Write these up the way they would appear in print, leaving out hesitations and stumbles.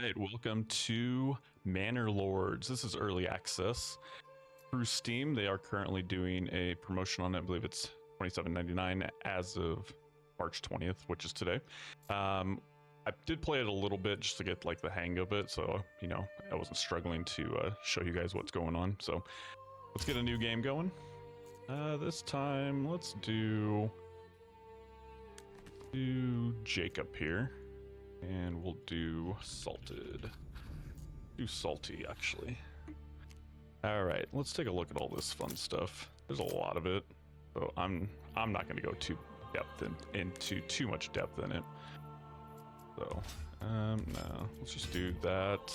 right, welcome to ManorLords. This is early access through Steam. They are currently doing a promotion on it. I believe it's $27.99 as of March 20th, which is today. I did play it a little bit just to get like the hang of it, so I wasn't struggling to show you guys what's going on. So let's get a new game going. This time let's do Jacob here. And we'll do salted. Do salty, actually. All right, let's take a look at all this fun stuff. There's a lot of it, so I'm not going to go into too much depth in it. So, no, let's just do that.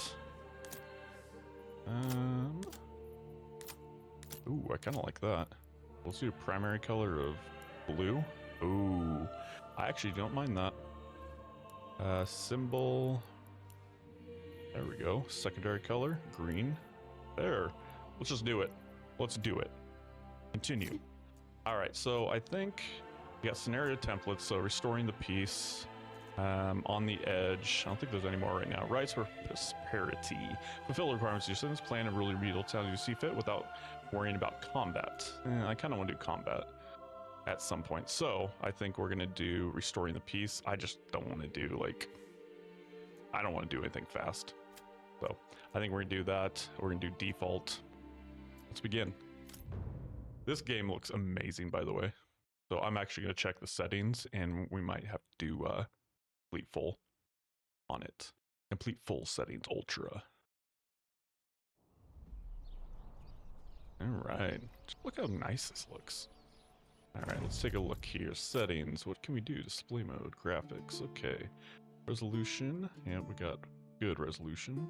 Ooh, I kind of like that. Let's do a primary color of blue. Ooh, I actually don't mind that. Symbol. There we go. Secondary color, green. There. Let's just do it. Let's do it. Continue. All right, so I think we got scenario templates. So restoring the peace on the edge. I don't think there's any more right now. Rights for prosperity. Fulfill the requirements of your sentence plan and really read towns you see fit without worrying about combat. I kind of want to do combat at some point. So I think we're gonna do restoring the peace. I just don't want to do I don't want to do anything fast. So I think we're gonna do that. We're gonna do default. Let's begin. This game looks amazing, by the way. So I'm actually gonna check the settings and we might have to do complete full on it. Complete full settings ultra. All right, just look how nice this looks. All right, let's take a look here. Settings. What can we do? Display mode, graphics. Okay. Resolution. Yeah, we got good resolution.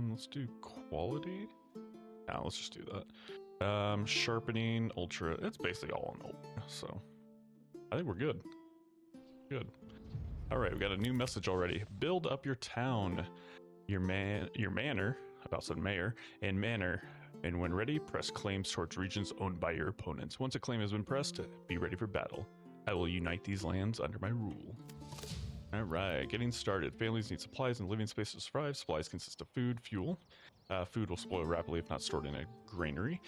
Let's do quality. Now let's just do that. Sharpening, ultra. It's basically all on ultra, so I think we're good. Good. All right, we got a new message already. Build up your town, your manor. About said mayor and manor. And when ready, press claims towards regions owned by your opponents. Once a claim has been pressed, be ready for battle. I will unite these lands under my rule. All right, getting started. Families need supplies and living space to survive. Supplies consist of food, fuel. Food will spoil rapidly if not stored in a granary.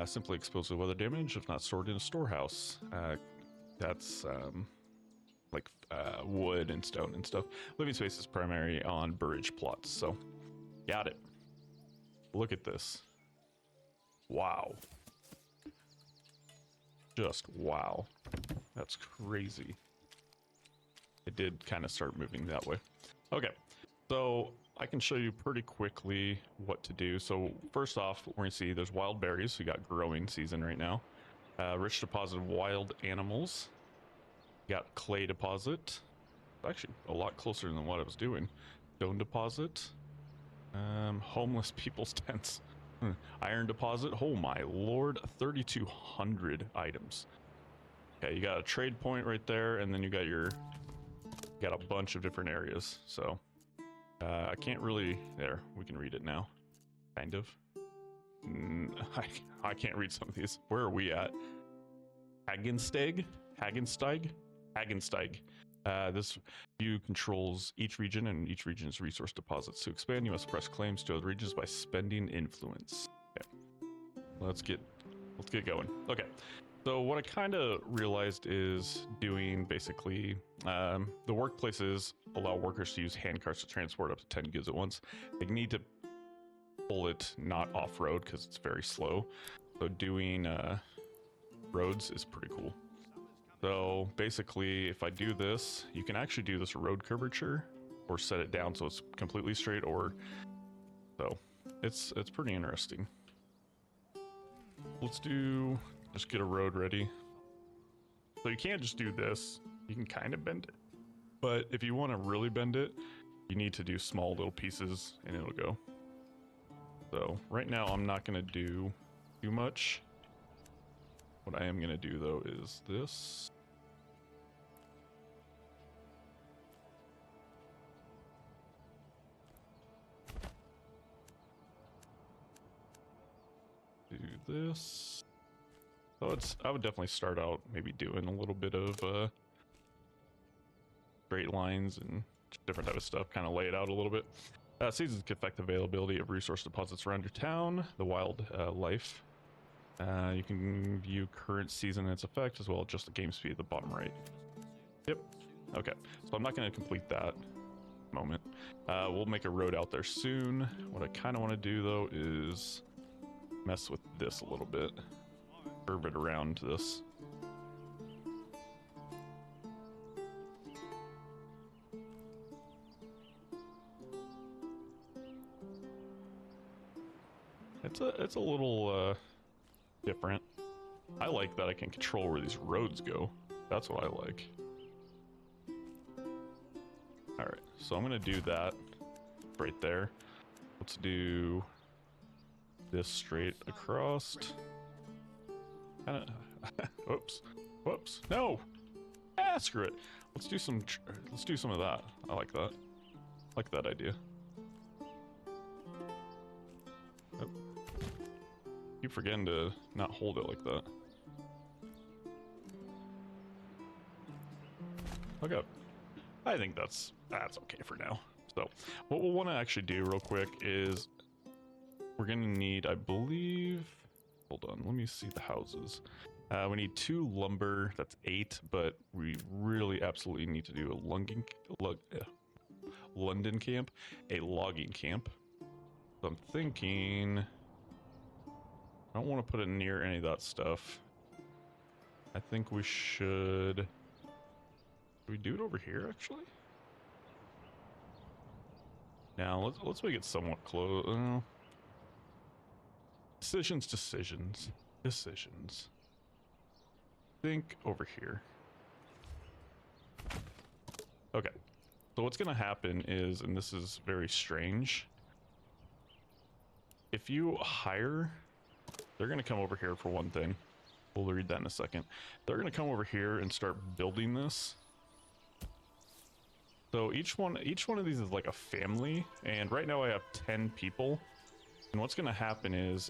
Simply exposed to weather damage if not stored in a storehouse. That's like wood and stone and stuff. Living space is primary on burridge plots. So, got it. Look at this. Wow. Just wow. That's crazy. It did kind of start moving that way. Okay, so I can show you pretty quickly what to do. So first off, we're gonna see there's wild berries. We got growing season right now. Rich deposit of wild animals. Got clay deposit. Actually a lot closer than what I was doing. Stone deposit. Homeless people's tents. Iron deposit. Oh my lord, 3,200 items. Okay, you got a trade point right there, and then you got a bunch of different areas. So I can't really. There, we can read it now. Kind of. I can't read some of these. Where are we at? Hagensteig. This view controls each region and each region's resource deposits. To expand, you must press claims to other regions by spending influence. Okay. Let's get going. Okay. So what I kind of realized is doing basically the workplaces allow workers to use hand carts to transport up to 10 goods at once. They need to pull it not off-road because it's very slow. So doing roads is pretty cool. So basically, if I do this, you can actually do this road curvature or set it down so it's completely straight, or so it's pretty interesting. Let's just get a road ready. So you can't just do this. You can kind of bend it, but if you want to really bend it, you need to do small little pieces and it'll go. So right now I'm not going to do too much. What I am going to do though is this. Do this. So I would definitely start out maybe doing a little bit of straight lines and different type of stuff, kind of lay it out a little bit. Seasons can affect the availability of resource deposits around your town, the wild life. You can view current season and its effect, as well as just the game speed at the bottom right. Yep. Okay, so I'm not going to complete that moment. We'll make a road out there soon. What I kind of want to do, though, is mess with this a little bit. Curve it around this. It's a little different. I like that I can control where these roads go. That's what I like. All right, so I'm gonna do that right there. Let's do this straight across. Whoops, no! Ah, screw it. Let's do some of that. I like that. I like that idea. Oh. Keep forgetting to not hold it like that. Okay. I think that's okay for now. So what we'll want to actually do real quick is we're gonna need, I believe, hold on, let me see the houses. We need 2 lumber, that's 8, but we really absolutely need to do a London camp, a logging camp. So I'm thinking I don't want to put it near any of that stuff. I think we should we do it over here actually? Now let's make it somewhat close. Decisions. Think over here. Okay. So what's gonna happen is, and this is very strange, if you hire, they're gonna come over here for one thing. We'll read that in a second. They're gonna come over here and start building this. So each one of these is like a family, and right now I have 10 people. And what's gonna happen is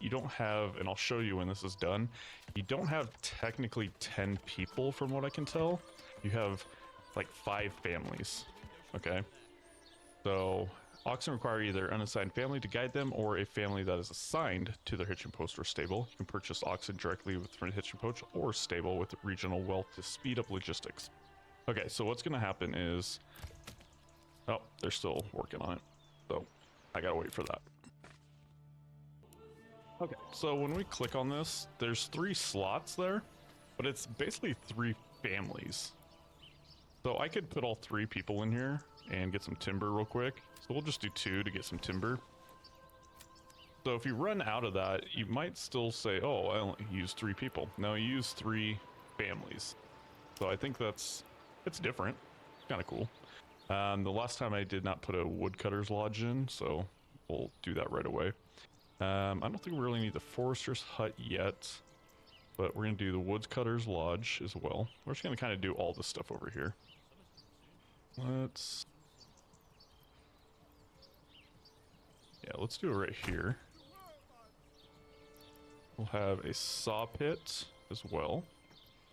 you don't have, and I'll show you when this is done, you don't have technically 10 people from what I can tell. You have like 5 families, okay? So oxen require either an unassigned family to guide them or a family that is assigned to their hitching post or stable. You can purchase oxen directly from a hitching post or stable with regional wealth to speed up logistics. Okay, so what's gonna happen is, oh, they're still working on it, so I gotta wait for that. Okay, so when we click on this, there's 3 slots there, but it's basically 3 families. So I could put all 3 people in here and get some timber real quick. So we'll just do 2 to get some timber. So if you run out of that, you might still say, oh, I only used 3 people. No, you use 3 families. So I think it's different. It's kind of cool. The last time I did not put a woodcutter's lodge in, so we'll do that right away. I don't think we really need the forester's hut yet, but we're going to do the woodcutter's lodge as well. We're just going to kind of do all this stuff over here. Let's do it right here. We'll have a saw pit as well.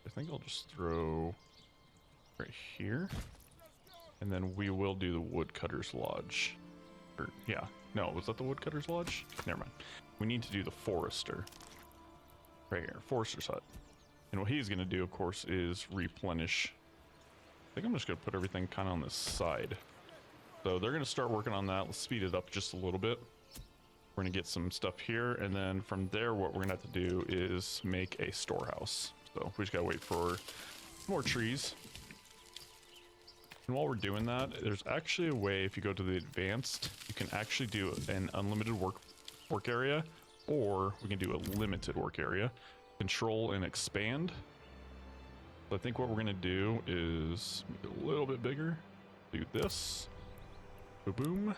I think I'll just throw right here, and then we will do the woodcutter's lodge. Or, yeah, no, was that the woodcutter's lodge? Never mind. We need to do the forester right here, forester's hut. And what he's going to do, of course, is replenish. I think I'm just going to put everything kind of on this side. So they're going to start working on that. Let's speed it up just a little bit. We're going to get some stuff here, and then from there what we're going to have to do is make a storehouse. So we just got to wait for more trees. And while we're doing that, there's actually a way, if you go to the advanced, you can actually do an unlimited work area, or we can do a limited work area. Control and expand. So I think what we're gonna do is make it a little bit bigger. Do this. Boom, boom.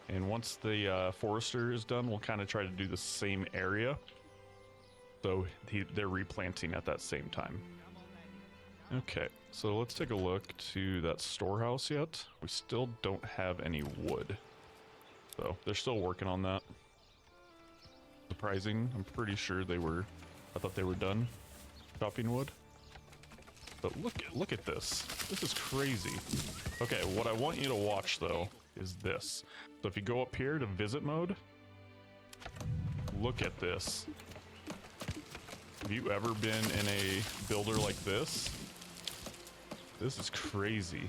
And once the forester is done, we'll kind of try to do the same area. So they're replanting at that same time. Okay, so let's take a look to that storehouse yet. We still don't have any wood. So they're still working on that. Surprising, I'm pretty sure I thought they were done chopping wood. But look at this. This is crazy. Okay, what I want you to watch though is this. So if you go up here to visit mode, look at this. Have you ever been in a builder like this? This is crazy.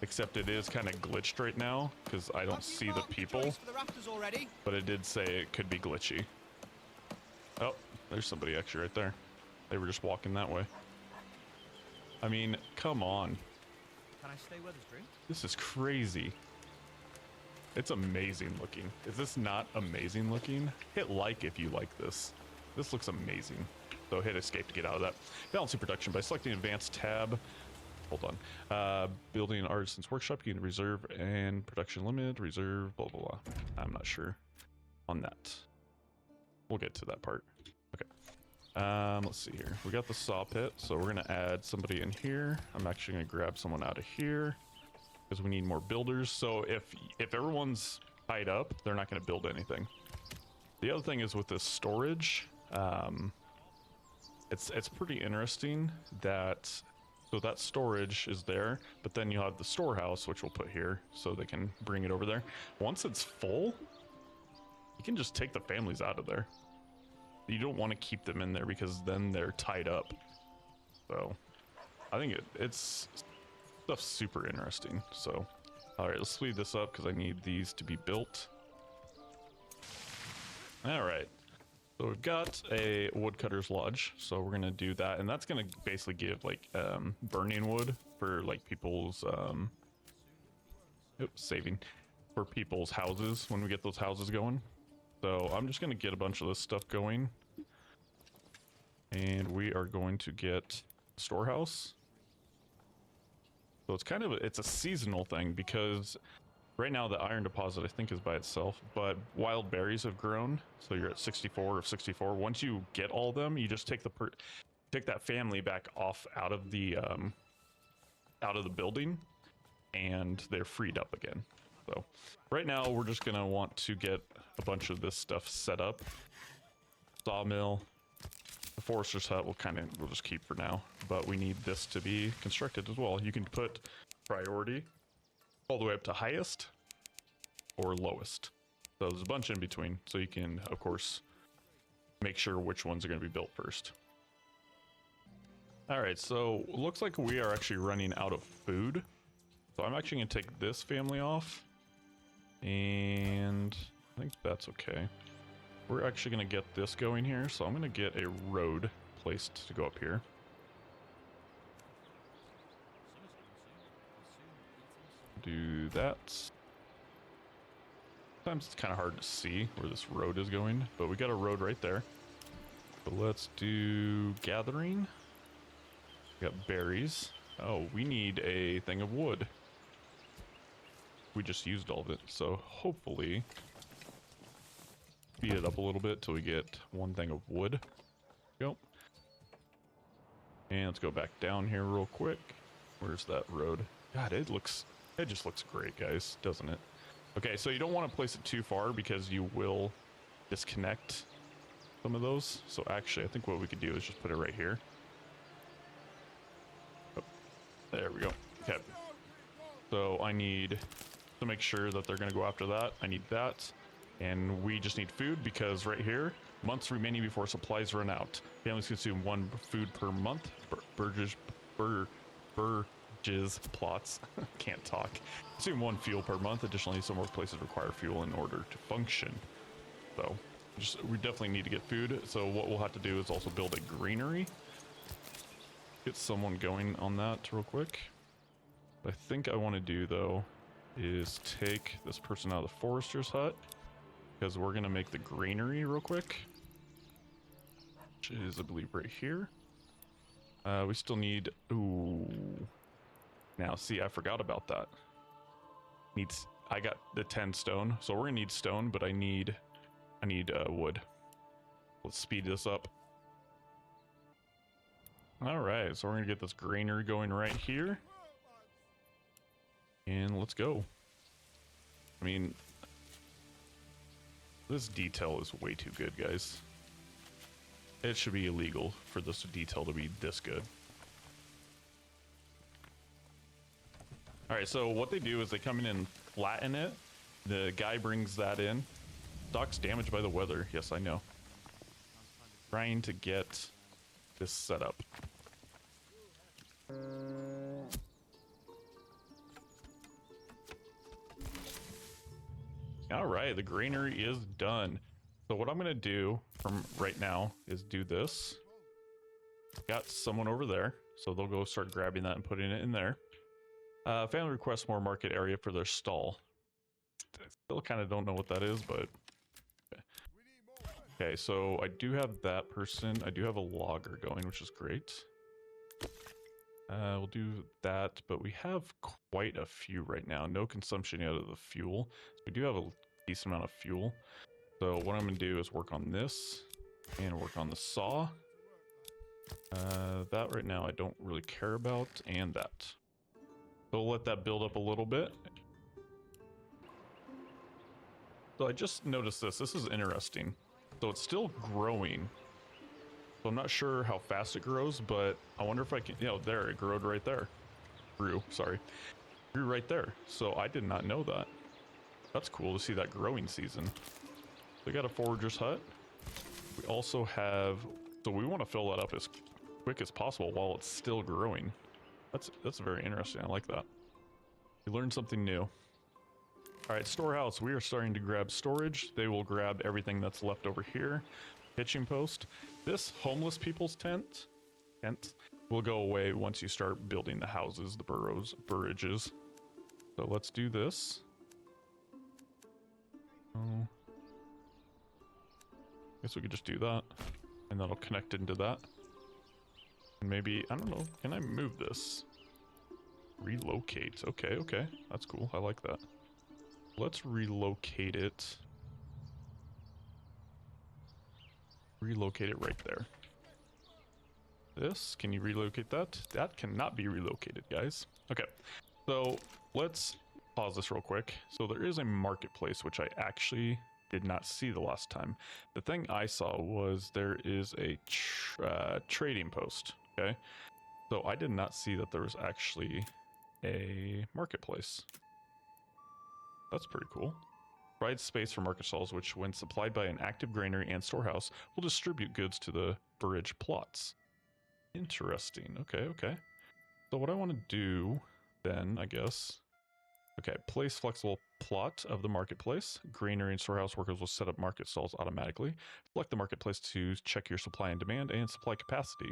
Except it is kind of glitched right now because I don't see the people. But it did say it could be glitchy. Oh, there's somebody actually right there. They were just walking that way. I mean, come on. Can I stay with us, drink? This is crazy. It's amazing looking. Is this not amazing looking? Hit like if you like this. This looks amazing. So hit escape to get out of that. Balancing production by selecting advanced tab. Hold on. Building an artisan's workshop. You can reserve and production limit. Reserve, blah, blah, blah. I'm not sure on that. We'll get to that part. Okay. Let's see here. We got the saw pit. So we're going to add somebody in here. I'm actually going to grab someone out of here because we need more builders. So if everyone's tied up, they're not going to build anything. The other thing is with this storage, it's pretty interesting that so that storage is there, but then you have the storehouse, which we'll put here so they can bring it over there. Once it's full, you can just take the families out of there. You don't want to keep them in there because then they're tied up. So I think it's stuff super interesting. So all right, let's speed this up because I need these to be built. All right, so we've got a woodcutter's lodge, so we're gonna do that, and that's gonna basically give like burning wood for like people's saving for people's houses when we get those houses going. So I'm just gonna get a bunch of this stuff going, and we are going to get a storehouse. So it's kind of it's a seasonal thing because right now the iron deposit I think is by itself, but wild berries have grown, so you're at 64 of 64. Once you get all of them, you just take that family back off out of the building, and they're freed up again. So right now we're just gonna want to get a bunch of this stuff set up. Sawmill, the forester's hut we'll just keep for now, but we need this to be constructed as well. You can put priority all the way up to highest or lowest. So there's a bunch in between, so you can of course make sure which ones are going to be built first. All right, so it looks like we are actually running out of food, so I'm actually going to take this family off, and I think that's okay. We're actually going to get this going here, so I'm going to get a road placed to go up here. Do that. Sometimes it's kind of hard to see where this road is going, but we got a road right there. So let's do gathering. We got berries. Oh, we need a thing of wood. We just used all of it, so hopefully speed it up a little bit till we get one thing of wood. Go. And let's go back down here real quick. Where's that road? God, it just looks great, guys, doesn't it? Okay, so you don't want to place it too far because you will disconnect some of those. So actually, I think what we could do is just put it right here. Oh, there we go. Okay. So I need to make sure that they're going to go after that. I need that. And we just need food because right here, months remaining before supplies run out. Families consume 1 food per month. Burgess plots can't talk. Consume 1 fuel per month. Additionally, some workplaces require fuel in order to function. So we definitely need to get food. So what we'll have to do is also build a granary. Get someone going on that real quick. What I think I want to do though is take this person out of the forester's hut, because we're gonna make the granary real quick, which is I believe right here. We still need, ooh, now see, I forgot about that. I got the 10 stone, so we're gonna need stone, but I need wood. Let's speed this up. All right, so we're gonna get this granary going right here, and let's go. I mean, this detail is way too good, guys. It should be illegal for this detail to be this good. All right, so what they do is they come in and flatten it. The guy brings that in. Stock's damaged by the weather. Yes, I know. Trying to get this set up. All right, the granary is done. So what I'm gonna do from right now is do this. Got someone over there, so they'll go start grabbing that and putting it in there. Family requests more market area for their stall. Still kind of don't know what that is, but okay. So I do have that person. I do have a logger going, which is great. We'll do that, but we have quite a few right now. No consumption yet of the fuel. So we do have a decent amount of fuel. So what I'm going to do is work on this and work on the saw. That right now I don't really care about, and that. So we'll let that build up a little bit. So I just noticed this. This is interesting. So it's still growing. So I'm not sure how fast it grows, but I wonder if I can, you know, there, it grew right there. Grew right there. So I did not know that. That's cool to see that growing season. We got a forager's hut. We also have, so we want to fill that up as quick as possible while it's still growing. That's very interesting. I like that. We learned something new. All right, storehouse. We are starting to grab storage. They will grab everything that's left over here. Pitching post. This homeless people's tent will go away once you start building the houses, the burrages. So let's do this. Oh, guess we could just do that, and that'll connect into that. And maybe, I don't know, can I move this? Relocate. Okay, okay, that's cool. I like that. Let's relocate it. Relocate it right there. This, can you relocate that? That cannot be relocated, guys. Okay, so let's pause this real quick. So there is a marketplace, which I actually did not see the last time. The thing I saw was there is a trading post, okay? So I did not see that there was actually a marketplace. That's pretty cool. Provides space for market stalls, which when supplied by an active granary and storehouse, will distribute goods to the burrage plots. Interesting. Okay, okay. So what I want to do then, I guess, okay, place flexible plot of the marketplace. Granary and storehouse workers will set up market stalls automatically. Select the marketplace to check your supply and demand and supply capacity.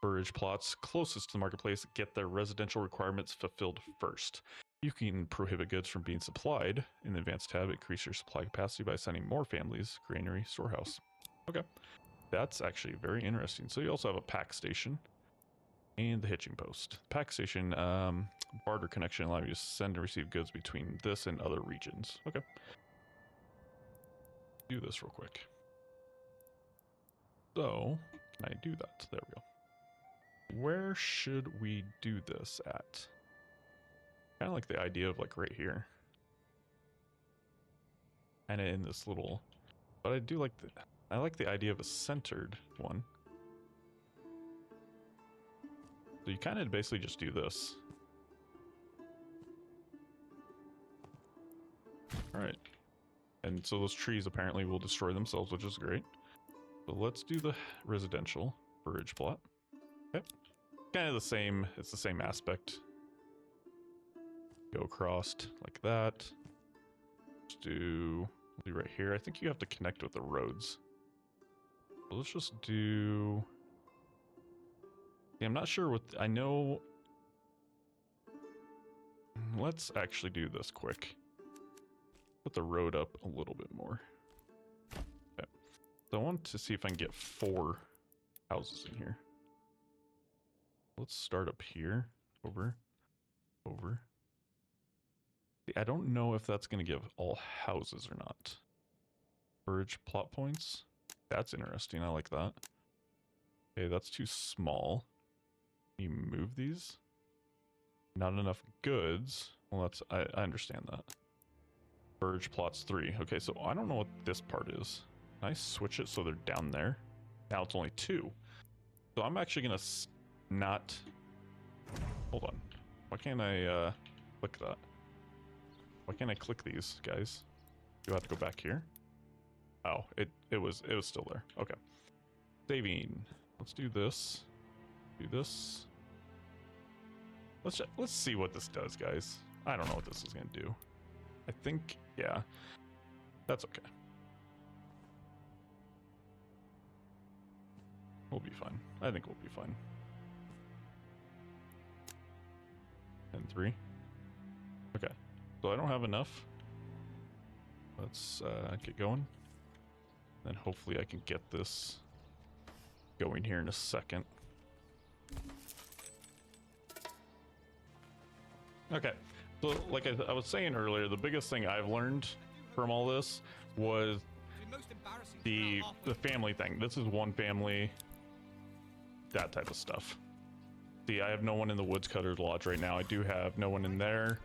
Burrage plots closest to the marketplace get their residential requirements fulfilled first. You can prohibit goods from being supplied. In the advanced tab, increase your supply capacity by sending more families, granary, storehouse. Okay, that's actually very interesting. So you also have a pack station and the hitching post. Pack station, barter connection allows you to send and receive goods between this and other regions. Okay. Do this real quick. So, can I do that? There we go. Where should we do this at? Kind of like the idea of like right here. And in this little, but I do like I like the idea of a centered one. So you kind of basically just do this. All right. And so those trees apparently will destroy themselves, which is great. So let's do the residential burrage plot. Okay. Kind of the same, it's the same aspect. Go across like that. Let's do right here. I think you have to connect with the roads. So let's just do... Yeah, I'm not sure what... I know... Let's actually do this quick. Put the road up a little bit more. Okay. So I want to see if I can get 4 houses in here. Let's start up here. Over. I don't know if that's going to give all houses or not. Burrage plot points. That's interesting. I like that. Okay, that's too small. Can you move these? Not enough goods. Well, that's... I understand that. Burrage plots 3. Okay, so I don't know what this part is. Can I switch it so they're down there? Now it's only 2. So I'm actually going to not... Hold on. Why can't I... click that? Why can't I click these, guys? Do I have to go back here? Oh, it was still there. Okay. Saving. Let's do this. Do this. Let's see what this does, guys. I don't know what this is gonna do. I think, yeah, that's okay. We'll be fine. I think we'll be fine. And 3. Okay. So I don't have enough. Let's get going. Then hopefully I can get this going here in a second. Okay. So like I was saying earlier, the biggest thing I've learned from all this was the family thing. This is one family. That type of stuff. See, I have no one in the Woodscutter's Lodge right now. I do have no one in there.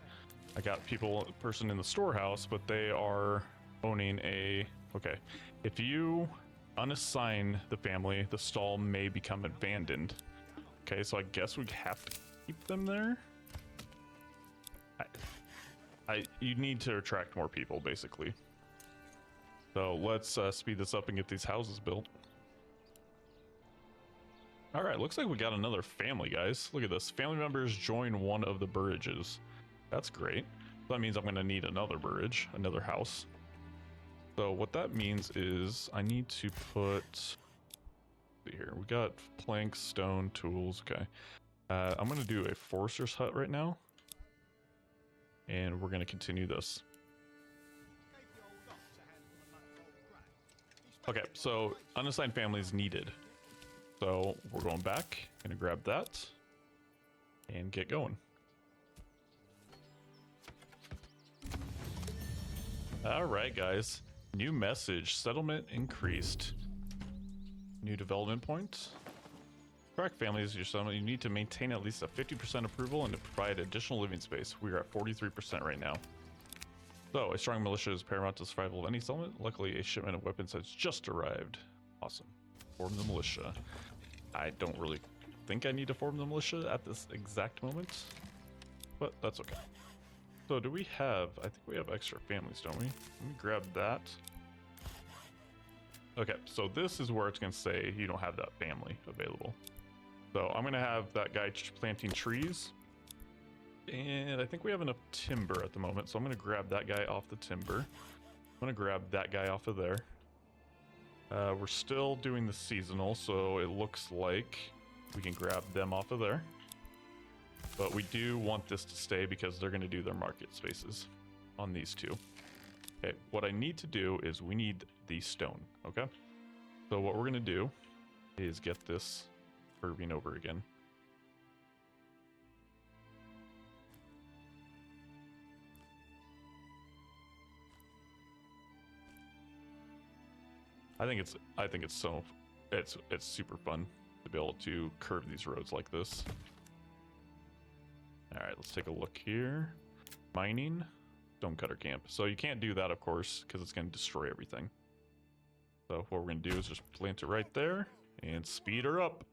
I got a person in the storehouse, but they are owning a... Okay, if you unassign the family, the stall may become abandoned. Okay, so I guess we have to keep them there. You need to attract more people, basically. So let's speed this up and get these houses built. All right, looks like we got another family, guys. Look at this. Family members join one of the burrages. That's great. That means I'm going to need another burrage, another house. So what that means is I need to put... Let's see here. We got planks, stone, tools. Okay. I'm going to do a forester's hut right now. And we're going to continue this. Okay, so unassigned families needed. So we're going back, gonna grab that and get going. All right, guys. New message: settlement increased. New development point. Track families your settlement. You need to maintain at least a 50% approval and to provide additional living space. We are at 43% right now. So a strong militia is paramount to survival of any settlement. Luckily, a shipment of weapons has just arrived. Awesome. Form the militia. I don't really think I need to form the militia at this exact moment, but that's okay. So do we have, I think we have extra families, don't we? Let me grab that. Okay, so this is where it's going to say you don't have that family available. So I'm going to have that guy planting trees. And I think we have enough timber at the moment, so I'm going to grab that guy off the timber. I'm going to grab that guy off of there. We're still doing the seasonal, so it looks like we can grab them off of there. But we do want this to stay because they're going to do their market spaces on these two. Okay, what I need to do is we need the stone, okay? So what we're going to do is get this curving over again. I think it's super fun to be able to curve these roads like this. All right, let's take a look here. Mining, stonecutter camp. So you can't do that, of course, because it's going to destroy everything. So what we're going to do is just plant it right there and speed her up.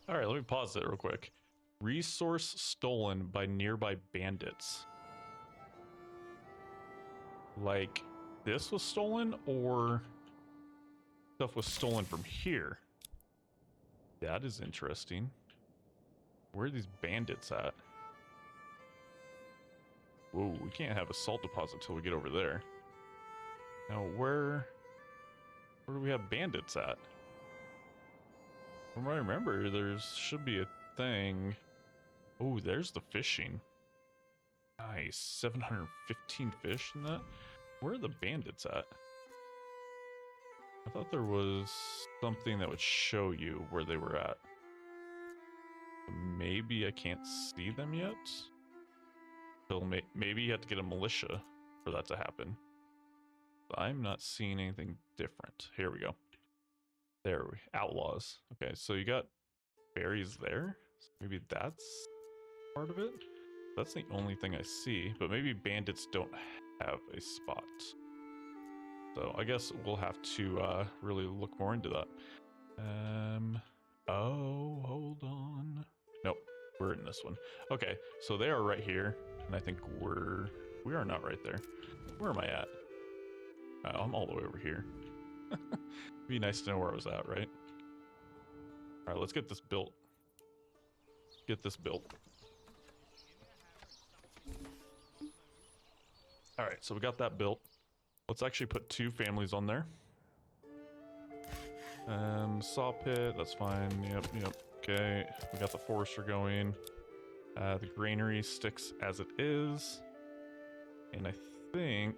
All right, let me pause it real quick. Resource stolen by nearby bandits. Like... this was stolen, or stuff was stolen from here? That is interesting. Where are these bandits at? Whoa, we can't have a salt deposit till we get over there. Now, where do we have bandits at? From what I remember, should be a thing. Oh, there's the fishing. Nice, 715 fish in that. Where are the bandits at? I thought there was something that would show you where they were at. Maybe I can't see them yet? So maybe you have to get a militia for that to happen. I'm not seeing anything different. Here we go. There we outlaws. Okay, so you got berries there. So maybe that's part of it. That's the only thing I see, but maybe bandits don't have a spot. So I guess we'll have to really look more into that. Oh, hold on. Nope. We're in this one. Okay, so they are right here, and I think we are not right there. Where am I at? Oh, I'm all the way over here. Be nice to know where I was at, right? All right, let's get this built. Get this built. All right, so we got that built. Let's actually put 2 families on there. Saw pit, that's fine. Yep. Okay, we got the forester going. The granary sticks as it is. And I think...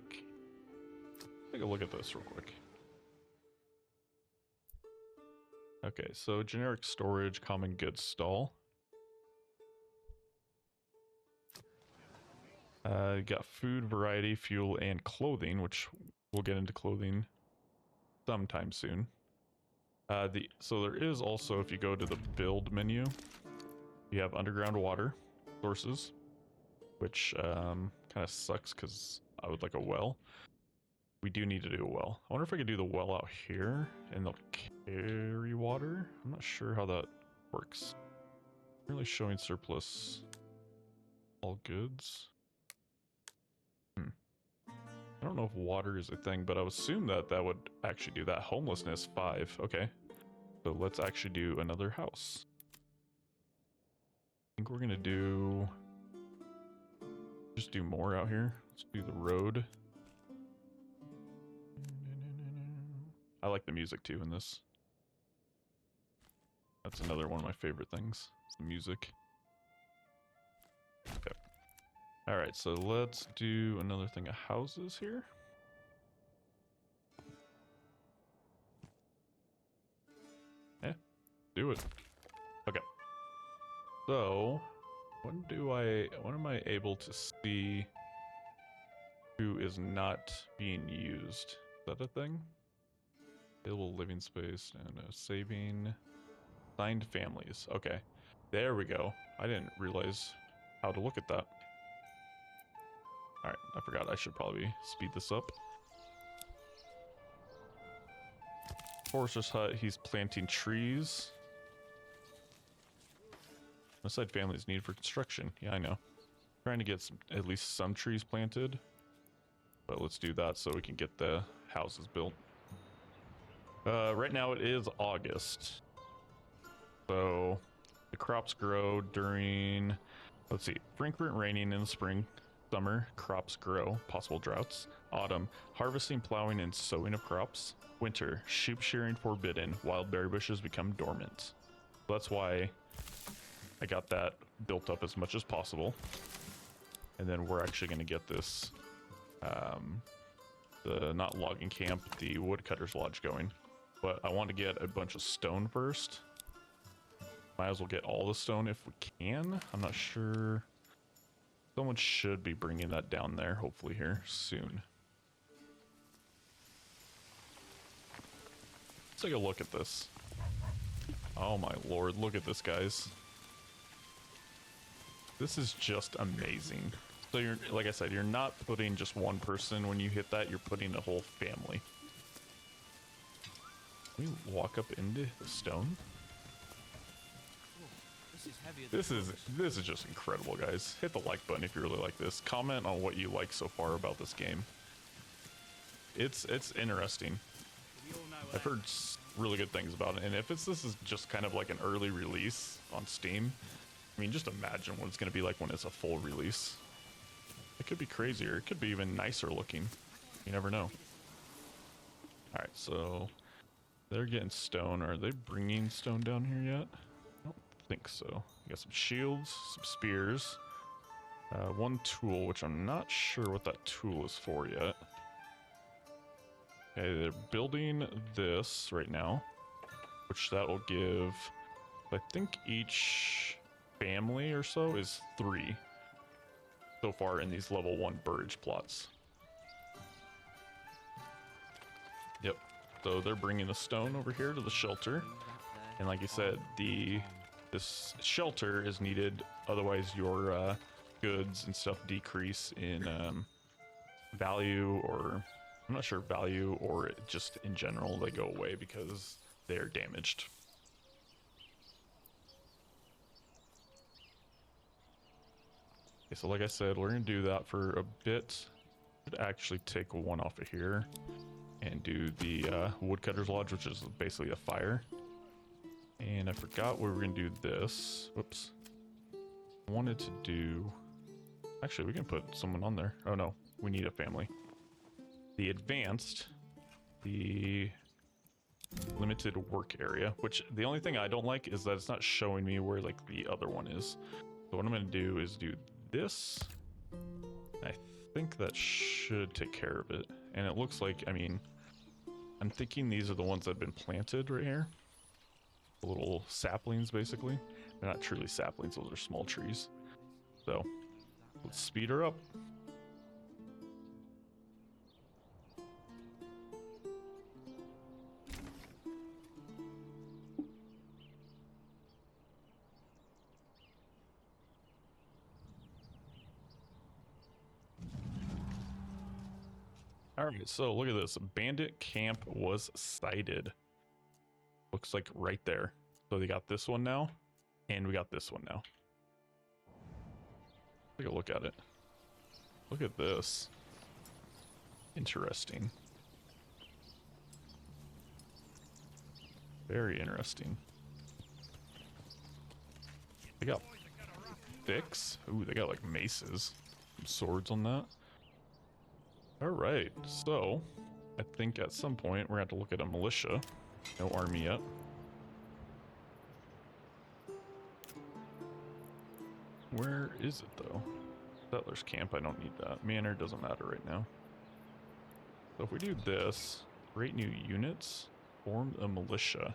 take a look at this real quick. Okay, so generic storage, common goods stall. You got food, variety, fuel, and clothing, which we'll get into clothing sometime soon. So there is also, if you go to the build menu, you have underground water sources, which kind of sucks because I would like a well. We do need to do a well. I wonder if I could do the well out here and they'll carry water. I'm not sure how that works. Really showing surplus all goods. I don't know if water is a thing, but I would assume that that would actually do that. Homelessness 5. Okay. So let's actually do another house. I think we're gonna do... just do more out here. Let's do the road. I like the music too in this. That's another one of my favorite things. It's the music. Okay. Alright, so let's do another thing of houses here. Yeah, do it. Okay. So, when am I able to see who is not being used? Is that a thing? Available living space and saving. Signed families. Okay. There we go. I didn't realize how to look at that. Alright, I forgot. I should probably speed this up. Forester's hut, he's planting trees. Outside families need for construction. Yeah, I know. Trying to get at least some trees planted. But let's do that so we can get the houses built. Right now it is August. So the crops grow during, let's see, frequent raining in the spring. Summer, crops grow, possible droughts. Autumn, harvesting, plowing, and sowing of crops. Winter, sheep shearing forbidden, wild berry bushes become dormant. That's why I got that built up as much as possible. And then we're actually going to get this, the not logging camp, the woodcutter's lodge going. But I want to get a bunch of stone first. Might as well get all the stone if we can. I'm not sure. Someone should be bringing that down there, hopefully here soon. Let's take a look at this. Oh my lord, look at this, guys. This is just amazing. So you're, like I said, you're not putting just one person when you hit that, you're putting a whole family. Can we walk up into the stone? This is just incredible, guys. Hit the like button if you really like this. Comment on what you like so far about this game. It's interesting. I've heard really good things about it, and if this is just kind of like an early release on Steam, I mean, just imagine what it's going to be like when it's a full release. It could be crazier. It could be even nicer looking. You never know. All right, so they're getting stone. Are they bringing stone down here yet? I don't think so. You got some shields, some spears, one tool, which I'm not sure what that tool is for yet. Okay, they're building this right now, which that will give, I think each family or so is 3 so far in these level 1 burridge plots. Yep, so they're bringing the stone over here to the shelter, and like you said, this shelter is needed, otherwise your goods and stuff decrease in value, or I'm not sure value, or just in general they go away because they're damaged. Okay, so like I said, we're gonna do that for a bit. Should actually take one off of here and do the woodcutter's lodge, which is basically a fire. And I forgot we were gonna do this. Whoops. I wanted to do... Actually, we can put someone on there. Oh no, we need a family. The advanced, the limited work area, which the only thing I don't like is that it's not showing me where like the other one is. So what I'm gonna do is do this. I think that should take care of it. And it looks like, I mean, I'm thinking these are the ones that have been planted right here. The little saplings, basically. They're not truly saplings, those are small trees. So, let's speed her up. Alright, so look at this. Bandit camp was sighted. Looks like right there. So they got this one now, and we got this one now. Take a look at it. Look at this. Interesting. Very interesting. They got sticks. Ooh, they got like maces. Some swords on that. Alright, so I think at some point we're gonna have to look at a militia. No army yet. Where is it though? Settlers camp, I don't need that. Manor doesn't matter right now. So if we do this, create new units, form a militia.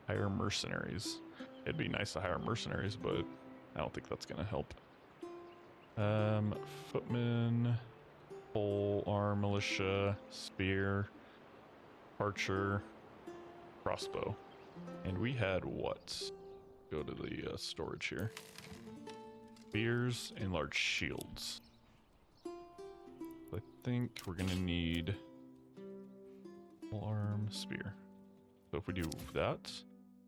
Hire mercenaries. It'd be nice to hire mercenaries, but I don't think that's gonna help. Footman, pole arm militia, spear, archer, crossbow. And we had what? Go to the storage here. Spears and large shields. I think we're gonna need pole arm, spear. So if we do that,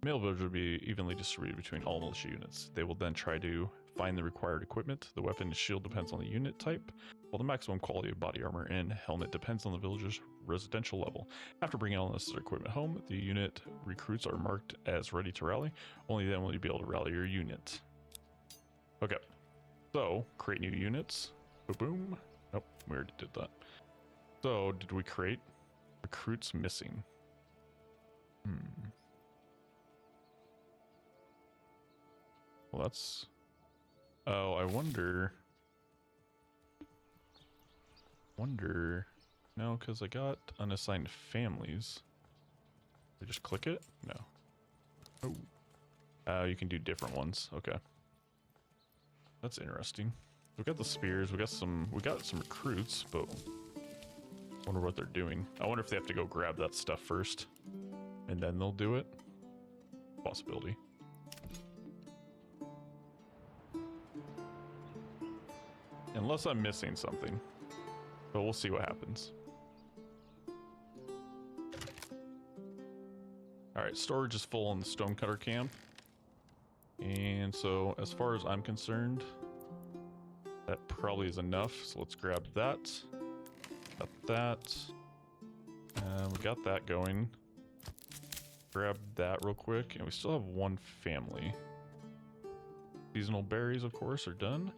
male village will be evenly distributed between all militia units. They will then try to find the required equipment. The weapon and shield depends on the unit type, while the maximum quality of body armor and helmet depends on the villager's residential level. After bringing all necessary equipment home, the unit recruits are marked as ready to rally. Only then will you be able to rally your unit. Okay, so create new units. Boom. Nope, we already did that. So did we create recruits missing? Well, that's... Oh, I wonder... No, because I got unassigned families. I just click it? No. Oh. You can do different ones. Okay. That's interesting. We got the spears, we got some recruits, but I wonder what they're doing. I wonder if they have to go grab that stuff first, and then they'll do it. Possibility. Unless I'm missing something. But we'll see what happens. Alright, storage is full in the stonecutter camp. And so, as far as I'm concerned, that probably is enough. So let's grab that. Got that. We got that going. Grab that real quick. And we still have one family. Seasonal berries, of course, are done.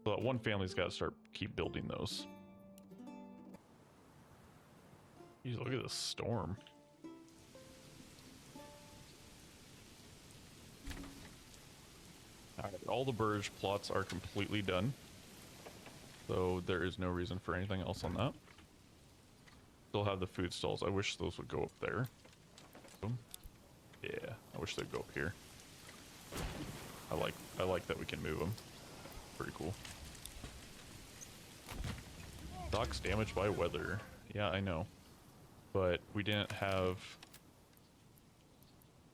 So that one family's got to keep building those. Jeez, look at this storm. Alright, all the burge plots are completely done. So there is no reason for anything else on that. Still have the food stalls. I wish those would go up there. Boom. Yeah, I wish they'd go up here. I like that we can move them. Pretty cool. Docks damaged by weather. Yeah, I know. But we didn't have...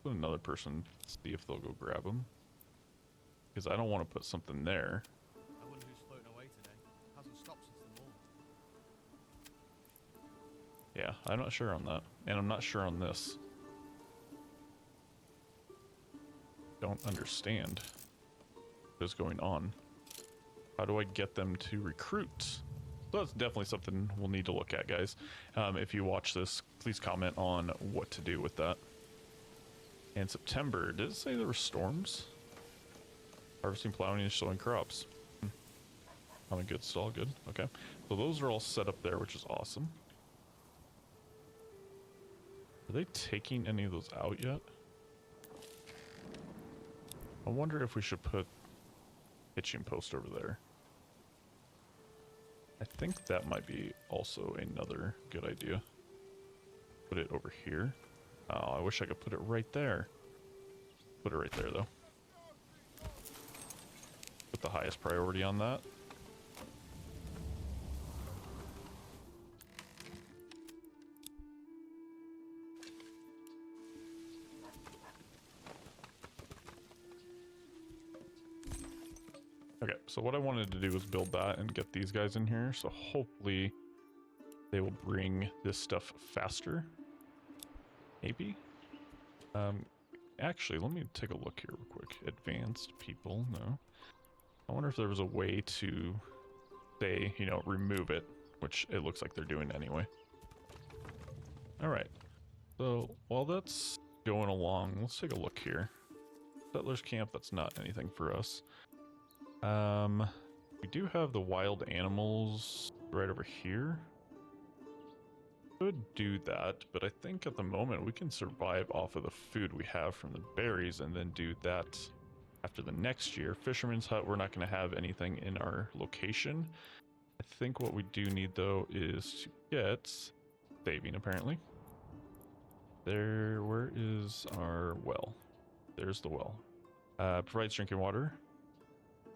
Put another person, see if they'll go grab them. Because I don't want to put something there. I wonder who's floating away today. Hasn't stopped since the morning. Yeah, I'm not sure on that. And I'm not sure on this. Don't understand. is going on? How do I get them to recruit? So that's definitely something we'll need to look at, guys. If you watch this, please comment on what to do with that. And September, did it say there were storms? Harvesting, plowing, and sowing crops. I'm good, still all good. Okay, so those are all set up there, which is awesome. Are they taking any of those out yet? I wonder if we should put hitching post over there. I think that might be also another good idea. Put it over here. Oh, I wish I could put it right there. Put it right there, though. Put the highest priority on that. Okay, so what I wanted to do was build that and get these guys in here, so hopefully they will bring this stuff faster. Maybe? Actually, let me take a look here real quick. Advanced people, no. I wonder if there was a way to say, you know, remove it, which it looks like they're doing anyway. Alright, so while that's going along, let's take a look here. Settlers camp, that's not anything for us. We do have the wild animals right over here. Could do that, but I think at the moment we can survive off of the food we have from the berries and then do that after the next year. Fisherman's hut, we're not going to have anything in our location. I think what we do need though is to get saving apparently. There, where is our well? There's the well. Provides drinking water.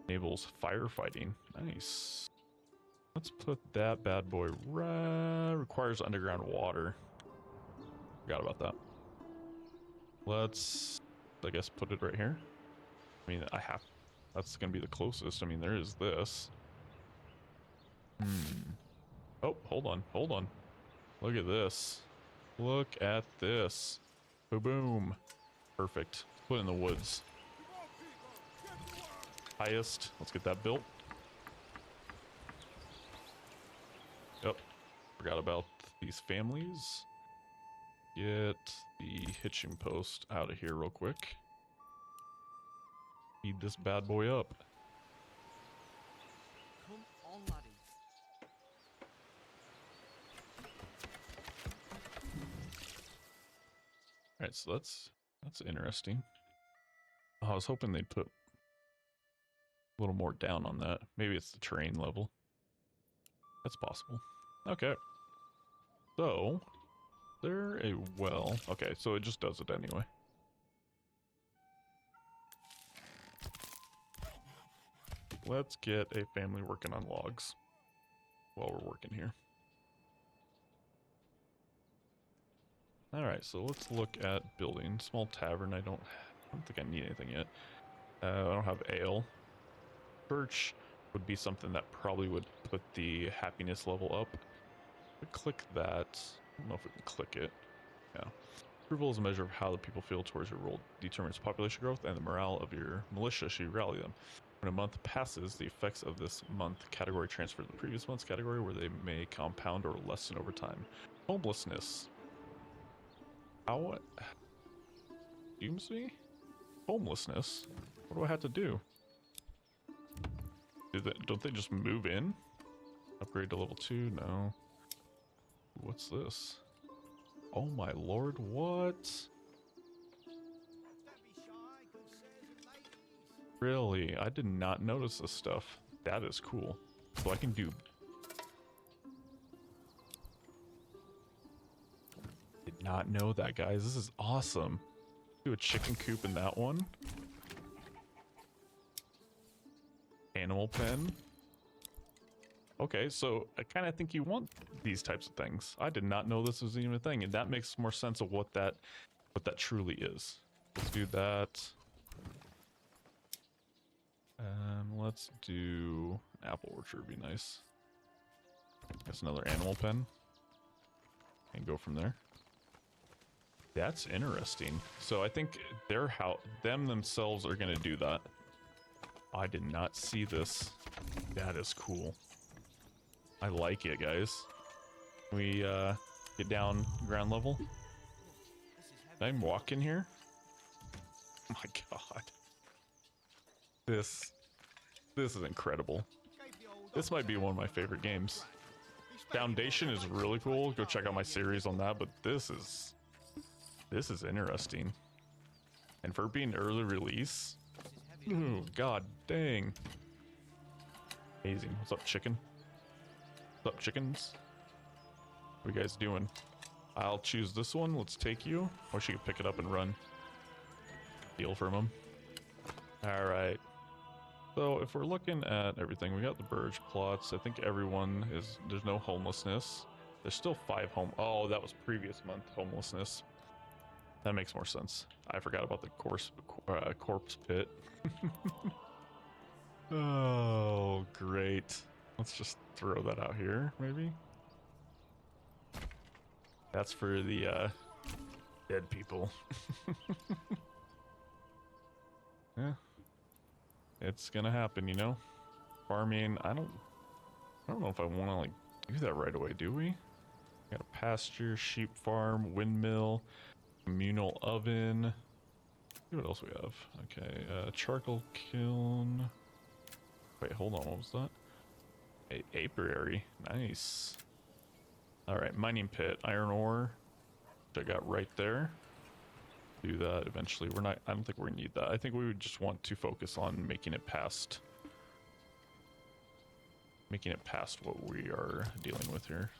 Enables firefighting. Nice. Let's put that bad boy right. Requires underground water. Forgot about that. Let's, I guess, put it right here. I mean, that's gonna be the closest. I mean, there is this. Oh, hold on. Look at this. Look at this. Boom, boom. Perfect. Put it in the woods. Highest. Let's get that built. Yep. Forgot about these families. Get the hitching post out of here real quick. Feed this bad boy up. Come on, laddie. Alright, so that's interesting. Oh, I was hoping they'd put a little more down on that. Maybe it's the terrain level. That's possible. Okay. So, there a well. Okay, so it just does it anyway. Let's get a family working on logs while we're working here. Alright, so let's look at building. Small tavern, I don't think I need anything yet. I don't have ale. Church would be something that probably would put the happiness level up. Click that. I don't know if we can click it. Yeah. Approval is a measure of how the people feel towards your role. Determines population growth and the morale of your militia should you rally them. When a month passes, the effects of this month category transfer to the previous month's category where they may compound or lessen over time. Homelessness. How? Excuse me? Homelessness? What do I have to do? Don't they just move in? Upgrade to level 2? No. What's this? Oh my lord, what? Really? I did not notice this stuff. That is cool. So I can do... Did not know that, guys. This is awesome. Do a chicken coop in that one. Animal pen. Okay, so I kind of think you want these types of things. I did not know this was even a thing, and that makes more sense of what that truly is. Let's do that. Let's do an apple orchard, would be nice. That's another animal pen. And go from there. That's interesting. So I think them themselves are gonna do that. I did not see this. That is cool. I like it, guys. Can we get down ground level? This is Can I heavy. walk in here? Oh my god. This is incredible. This might be one of my favorite games. Foundation is really cool. Go check out my series on that, but this is interesting. And for being early release, ooh, god dang. Amazing. What's up, chicken? What's up, chickens? What are you guys doing? I'll choose this one. Let's take you. Wish you could pick it up and run. Deal from him. Alright. So if we're looking at everything, we got the birch plots. I think everyone is, there's no homelessness. There's still 5 home. Oh, that was previous month homelessness. That makes more sense. I forgot about the corpse pit. Oh, great. Let's just throw that out here, maybe. That's for the dead people. Yeah. It's gonna happen, you know? Farming, I don't know if I want to like do that right away, do we? Got a pasture, sheep farm, windmill, communal oven. See what else we have. Okay, charcoal kiln. Wait, hold on, what was that? Apiary, nice. Alright, mining pit, iron ore, which I got right there. Do that eventually. I don't think we're gonna need that. I think we would just want to focus on making it past what we are dealing with here.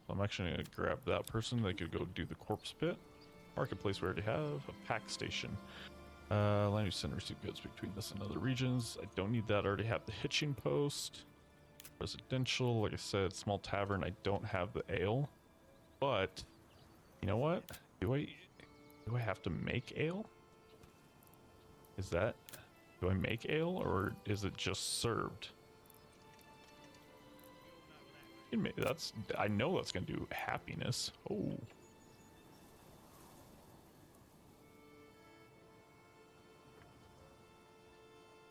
So I'm actually gonna grab that person. They could go do the corpse pit. Marketplace we already have. A pack station. Land use center, receive goods between this and other regions. I don't need that. I already have the hitching post. Residential, like I said, small tavern. I don't have the ale, but you know what? Do I have to make ale? Do I make ale or is it just served? I know that's gonna do happiness. Oh.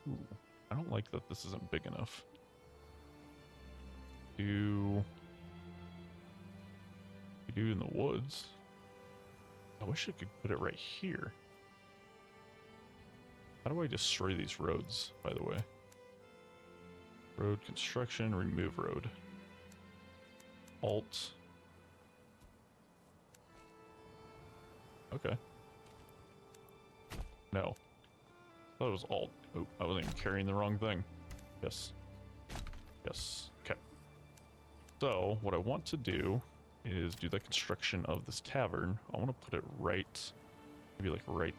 Ooh, I don't like that this isn't big enough. Do in the woods. I wish I could put it right here. How do I destroy these roads, by the way? Road construction, remove road. Alt. Okay. No. I thought it was Alt. Oh, I wasn't even carrying the wrong thing. Yes. Yes. Okay. So, what I want to do is do the construction of this tavern. I want to put it right, maybe like right,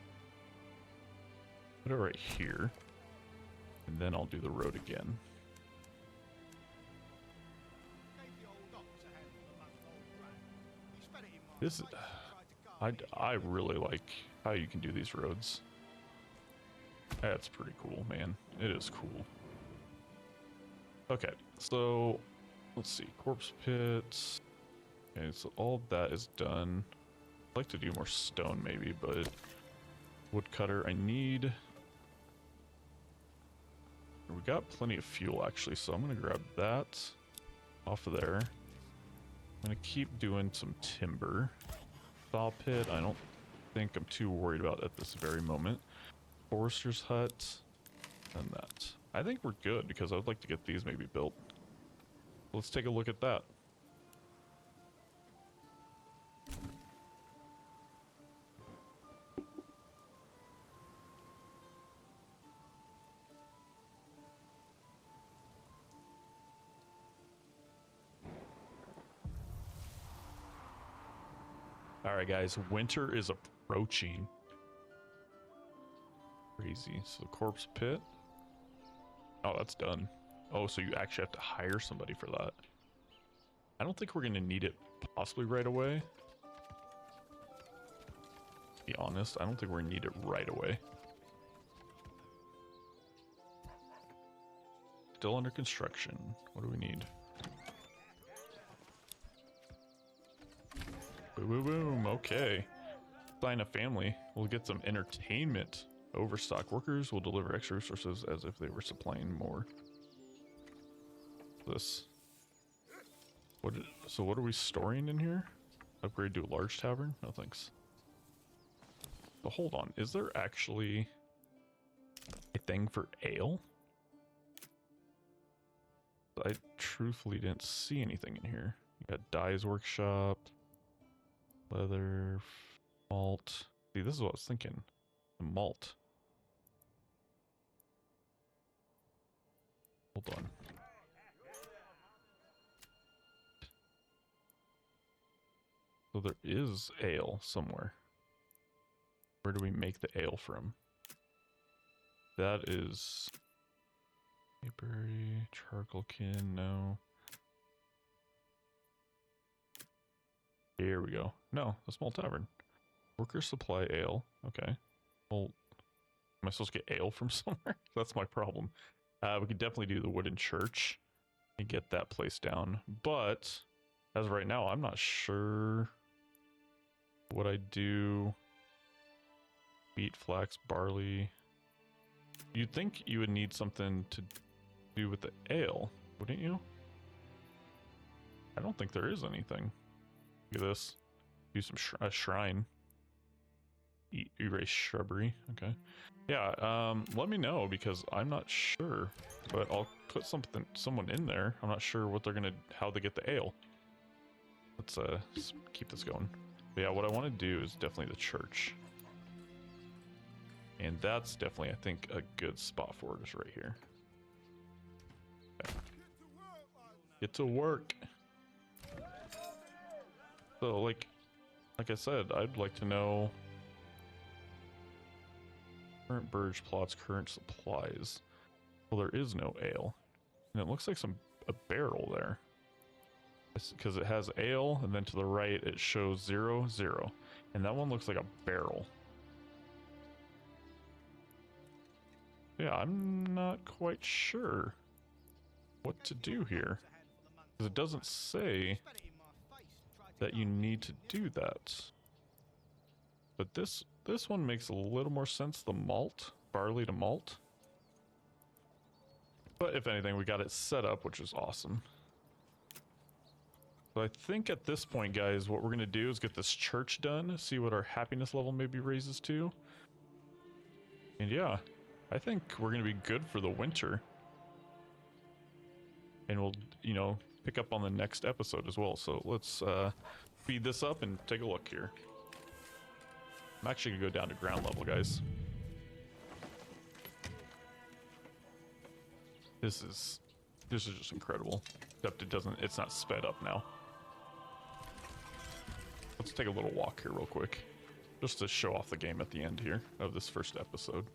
put it right here, and then I'll do the road again. This is, I really like how you can do these roads. That's pretty cool, man. It is cool. Okay, so let's see, corpse pit. Okay, so all that is done. I'd like to do more stone maybe, but woodcutter I need. We got plenty of fuel actually, so I'm gonna grab that off of there. I'm gonna keep doing some timber. Saw pit, I don't think I'm too worried about at this very moment. Forester's hut, and that. I think we're good because I would like to get these maybe built. Let's take a look at that. Alright guys, winter is approaching. Crazy. So the corpse pit. Oh, that's done. Oh, so you actually have to hire somebody for that. I don't think we're going to need it possibly right away. To be honest, I don't think we're going to need it right away. Still under construction. What do we need? Boom, boom, boom. Okay. Sign a family. We'll get some entertainment Overstock. Workers will deliver extra resources as if they were supplying more. This. So what are we storing in here? Upgrade to a large tavern? No thanks. But hold on, is there actually a thing for ale? I truthfully didn't see anything in here. You got Dye's Workshop, leather, malt. See, this is what I was thinking. The malt. Hold on. So there is ale somewhere. Where do we make the ale from? That is Mayberry, charcoal kin, no. Here we go. No, a small tavern. Workers supply ale. Okay. Well, am I supposed to get ale from somewhere? That's my problem. We could definitely do the wooden church and get that place down. But as of right now, I'm not sure what I do. Wheat, flax, barley. You'd think you would need something to do with the ale, wouldn't you? I don't think there is anything. Look at this. Do some a shrine. Erase shrubbery. Okay. Yeah. Let me know because I'm not sure, but I'll put someone in there. I'm not sure what they're how they get the ale. Let's keep this going. But yeah, what I want to do is definitely the church. And that's definitely, I think, a good spot for it is right here. Okay. Get to work. So, like I said, I'd like to know current burge plots, current supplies. Well, there is no ale, and it looks like a barrel there. Because it has ale, and then to the right it shows 0, 0, and that one looks like a barrel. Yeah, I'm not quite sure what to do here. Because it doesn't say that you need to do that. But this one makes a little more sense, the malt, barley to malt. But if anything, we got it set up, which is awesome. So I think at this point, guys, what we're going to do is get this church done, see what our happiness level maybe raises to. And yeah, I think we're going to be good for the winter. And we'll, you know, pick up on the next episode as well. So let's speed this up and take a look here. I'm actually going to go down to ground level, guys. This is just incredible. Except it's not sped up now. Let's take a little walk here real quick. Just to show off the game at the end here of this first episode.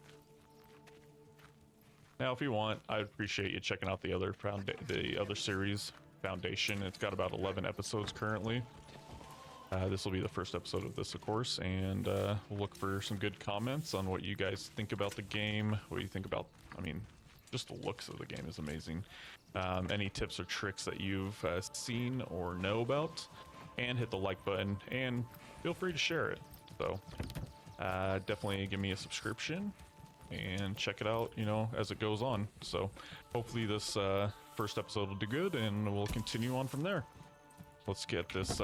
Now, if you want, I'd appreciate you checking out the other series, Foundation. It's got about 11 episodes currently. This will be the first episode of this, of course, and we'll look for some good comments on what you guys think about the game, what you think about, I mean, just the looks of the game is amazing. Any tips or tricks that you've seen or know about, and hit the like button, and feel free to share it. So, definitely give me a subscription, and check it out, you know, as it goes on. So, hopefully this first episode will do good, and we'll continue on from there. Let's get this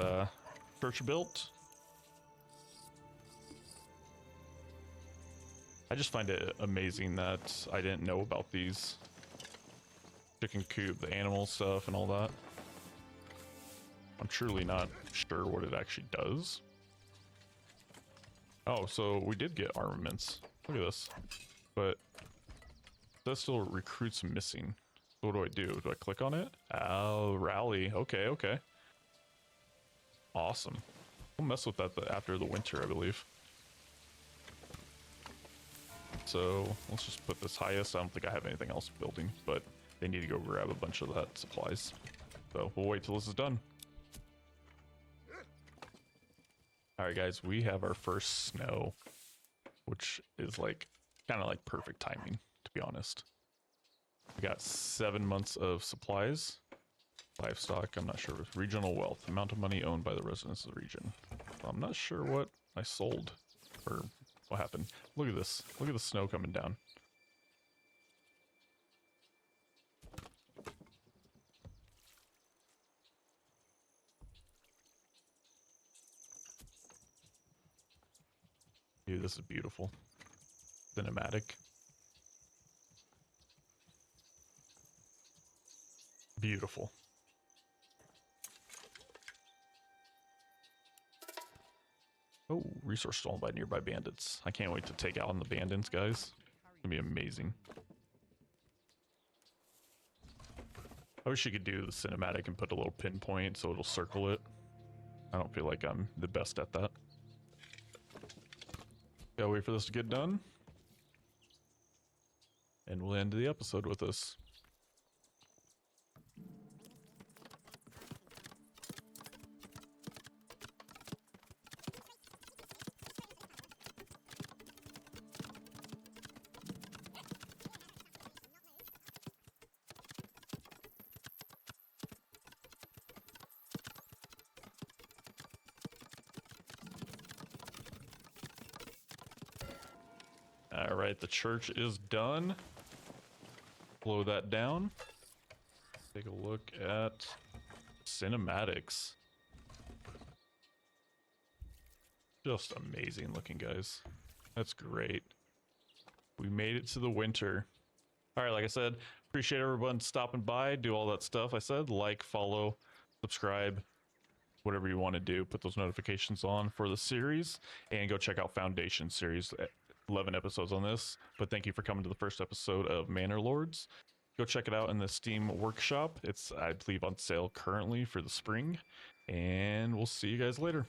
church built. I just find it amazing that I didn't know about these chicken coop, the animal stuff and all that. I'm truly not sure what it actually does. Oh, so we did get armaments. Look at this. But that still recruits missing. So what do I do? Do I click on it? Oh, rally. Okay, okay. Awesome. We'll mess with that after the winter, I believe. So let's just put this highest. I don't think I have anything else building, but they need to go grab a bunch of that supplies. So we'll wait till this is done. Alright guys, we have our first snow, which is like kind of like perfect timing, to be honest. We got 7 months of supplies. Livestock, I'm not sure. Regional wealth, amount of money owned by the residents of the region. I'm not sure what I sold or What happened? Look at this. Look at the snow coming down. Dude, this is beautiful. Cinematic. Beautiful. Oh, resource stolen by nearby bandits. I can't wait to take out on the bandits, guys. It's gonna be amazing. I wish you could do the cinematic and put a little pinpoint so it'll circle it. I don't feel like I'm the best at that. Gotta wait for this to get done. And we'll end the episode with this. All right, the church is done. Blow that down. Take a look at cinematics. Just amazing looking, guys. That's great. We made it to the winter. All right, like I said, appreciate everyone stopping by, do all that stuff I said. Like, follow, subscribe, whatever you want to do. Put those notifications on for the series, and go check out Foundation series. 11 episodes on this, but thank you for coming to the first episode of ManorLords. Go check it out in the Steam workshop. It's, I believe, on sale currently for the spring, and we'll see you guys later.